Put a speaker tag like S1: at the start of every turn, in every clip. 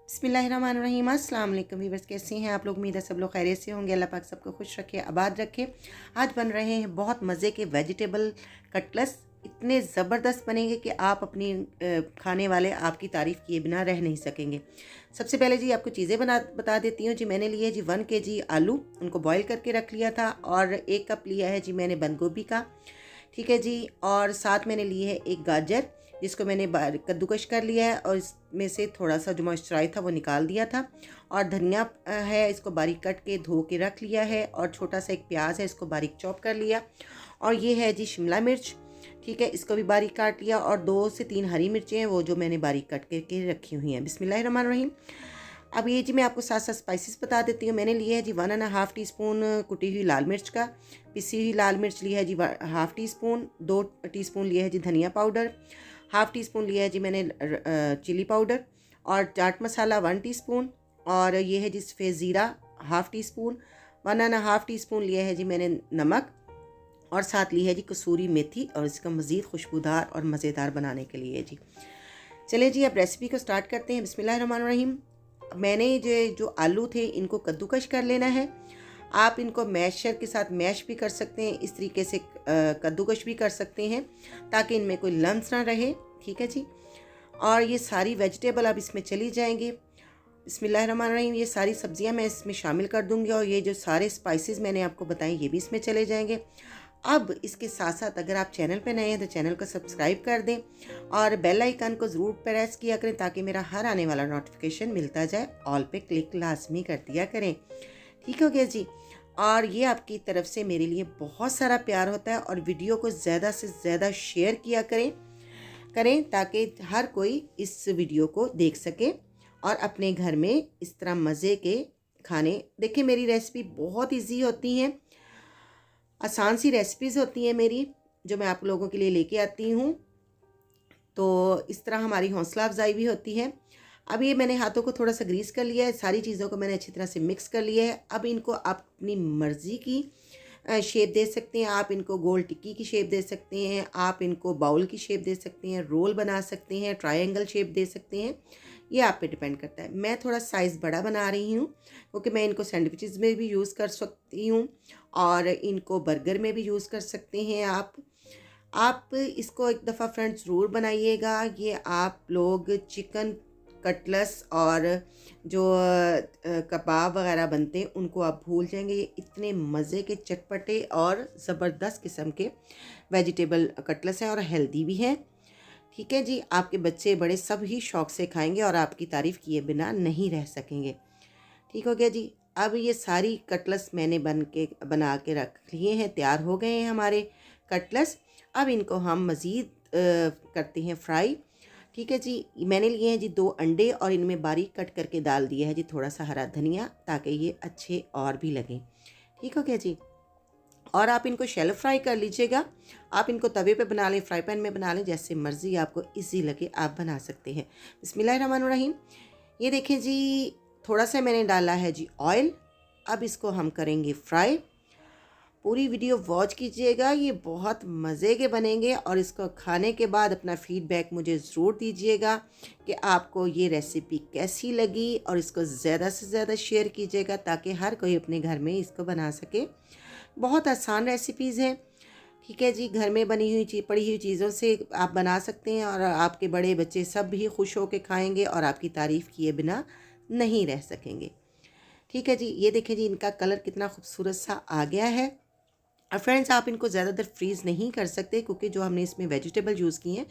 S1: बिस्मिल्लाहिर्रहमानिर्रहीम। अस्सलाम वालेकुम व्यूअर्स, कैसे हैं आप लोग? उम्मीद है सब लोग खैरियत से होंगे। अल्लाह पाक सबको खुश रखे, आबाद रखे। आज बन रहे हैं बहुत मज़े के वेजिटेबल कटलेट्स। इतने ज़बरदस्त बनेंगे कि आप अपनी खाने वाले आपकी तारीफ़ किए बिना रह नहीं सकेंगे। सबसे पहले जी आपको चीज़ें बता देती हूँ जी। मैंने लिए जी 1 kg आलू, उनको बॉईल करके रख लिया था। और 1 कप लिया है जी मैंने बंद गोभी का, ठीक है जी। और साथ मैंने ली है एक गाजर, जिसको मैंने कद्दूकश कर लिया है और इसमें से थोड़ा सा जो मॉइस्चराइज था वो निकाल दिया था। और धनिया है, इसको बारीक कट के धो के रख लिया है। और छोटा सा एक प्याज है, इसको बारीक चॉप कर लिया। और ये है जी शिमला मिर्च, ठीक है, इसको भी बारीक काट लिया। और 2 से 3 हरी मिर्चें हैं, वो जो मैंने बारीक कट करके रखी हुई हैं। बिस्मिल्लाहिर्रहमानिर्रहीम। अब ये जी मैं आपको साथ साथ स्पाइसेस बता देती हूँ। मैंने लिया है जी 1.5 टीस्पून कुटी हुई लाल मिर्च का, पिसी हुई लाल मिर्च लिया है जी 1/2 टीस्पून। 2 टीस्पून लिया है जी धनिया पाउडर, 1/2 टीस्पून लिया है जी मैंने चिली पाउडर। और चाट मसाला 1 टीस्पून। और ये है जी सफ़ेद ज़ीरा 1/2 टीस्पून। 1.5 टीस्पून लिया है जी मैंने नमक। और साथ ली है जी कसूरी मेथी, और इसका मज़ीद खुशबूदार और मज़ेदार बनाने के लिए जी। चलिए जी अब रेसिपी को स्टार्ट करते हैं। बिस्मिल्लाहिर्रहमानिर्रहीम। मैंने जो आलू थे इनको कद्दूकश कर लेना है। आप इनको मैशर के साथ मैश भी कर सकते हैं, इस तरीके से कद्दूकश भी कर सकते हैं ताकि इनमें कोई लम्स ना रहे, ठीक है जी। और ये सारी वेजिटेबल अब इसमें चली जाएंगे। बिस्मिल्लाहिर्रहमानिर्रहीम। ये सारी सब्जियां मैं इसमें शामिल कर दूंगी और ये जो सारे स्पाइसेस मैंने आपको बताए ये भी इसमें चले जाएंगे। अब इसके साथ साथ अगर आप चैनल पे नए हैं तो चैनल को सब्सक्राइब कर दें और बेल आइकन को ज़रूर प्रेस किया करें ताकि मेरा हर आने वाला नोटिफिकेशन मिलता जाए। ऑल पे क्लिक लाजमी कर दिया करें, ठीक हो गया जी। और ये आपकी तरफ से मेरे लिए बहुत सारा प्यार होता है। और वीडियो को ज़्यादा से ज़्यादा शेयर किया करें ताकि हर कोई इस वीडियो को देख सके और अपने घर में इस तरह मज़े के खाने देखें। मेरी रेसिपी बहुत ईजी होती हैं, आसान सी रेसिपीज़ होती हैं मेरी, जो मैं आप लोगों के लिए लेके आती हूँ। तो इस तरह हमारी हौसला अफजाई भी होती है। अब ये मैंने हाथों को थोड़ा सा ग्रीस कर लिया है, सारी चीज़ों को मैंने अच्छी तरह से मिक्स कर लिया है। अब इनको आप अपनी मर्ज़ी की शेप दे सकते हैं। आप इनको गोल टिक्की की शेप दे सकते हैं, आप इनको बाउल की शेप दे सकते हैं, रोल बना सकते हैं, ट्रायंगल शेप दे सकते हैं। ये आप पे डिपेंड करता है। मैं थोड़ा साइज़ बड़ा बना रही हूँ क्योंकि मैं इनको सैंडविचेस में भी यूज़ कर सकती हूँ और इनको बर्गर में भी यूज़ कर सकते हैं। आप इसको एक दफ़ा फ्रेंड्स ज़रूर बनाइएगा। ये आप लोग चिकन कटलेट्स और जो कबाब वगैरह बनते हैं उनको आप भूल जाएंगे। ये इतने मज़े के चटपटे और ज़बरदस्त किस्म के वेजिटेबल कटलेट्स हैं और हेल्दी भी हैं, ठीक है जी। आपके बच्चे बड़े सब ही शौक़ से खाएंगे और आपकी तारीफ़ किए बिना नहीं रह सकेंगे, ठीक हो गया जी। अब ये सारी कटलेट्स मैंने बना के रख लिए हैं, तैयार हो गए हैं हमारे कटलेट्स। अब इनको हम मज़ीद करते हैं फ्राई, ठीक है जी। मैंने लिए हैं जी 2 अंडे और इनमें बारीक कट करके डाल दिया है जी थोड़ा सा हरा धनिया ताकि ये अच्छे और भी लगें, ठीक हो गया जी। और आप इनको शैलो फ्राई कर लीजिएगा। आप इनको तवे पे बना लें, फ्राई पैन में बना लें, जैसे मर्ज़ी आपको इजी लगे आप बना सकते हैं। बिस्मिल्लाहिर्रहमानिर्रहीम। ये देखें जी, थोड़ा सा मैंने डाला है जी ऑयल। अब इसको हम करेंगे फ्राई। पूरी वीडियो वॉच कीजिएगा, ये बहुत मज़े के बनेंगे। और इसको खाने के बाद अपना फ़ीडबैक मुझे ज़रूर दीजिएगा कि आपको ये रेसिपी कैसी लगी। और इसको ज़्यादा से ज़्यादा शेयर कीजिएगा ताकि हर कोई अपने घर में इसको बना सके। बहुत आसान रेसिपीज़ हैं, ठीक है जी। घर में बनी हुई पड़ी हुई चीज़ों से आप बना सकते हैं और आपके बड़े बच्चे सब भी खुश होकर खाएँगे और आपकी तारीफ़ किए बिना नहीं रह सकेंगे, ठीक है जी। ये देखें जी, इनका कलर कितना खूबसूरत सा आ गया है। और फ्रेंड्स, आप इनको ज़्यादा देर फ्रीज़ नहीं कर सकते क्योंकि जो हमने इसमें वेजिटेबल यूज़ की हैं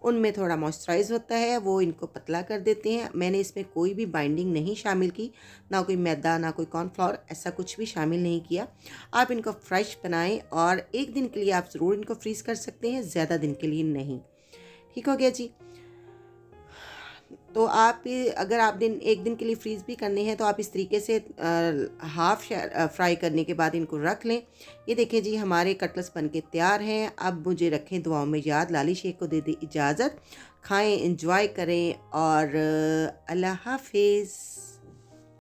S1: उनमें थोड़ा मॉइस्चराइज़ होता है, वो इनको पतला कर देते हैं। मैंने इसमें कोई भी बाइंडिंग नहीं शामिल की, ना कोई मैदा ना कोई कॉर्नफ्लोर, ऐसा कुछ भी शामिल नहीं किया। आप इनको फ्रेश बनाएं और 1 दिन के लिए आप ज़रूर इनको फ्रीज़ कर सकते हैं, ज़्यादा दिन के लिए नहीं, ठीक हो गया जी। तो आप अगर आप 1 दिन के लिए फ्रीज़ भी करने हैं तो आप इस तरीके से हाफ़ फ्राई करने के बाद इनको रख लें। ये देखें जी, हमारे कटलेट्स बन के तैयार हैं। अब मुझे रखें दुआओं में याद। लाली शेख को दे दे इजाज़त। खाएं, एंजॉय करें और अल्लाह हाफिज़।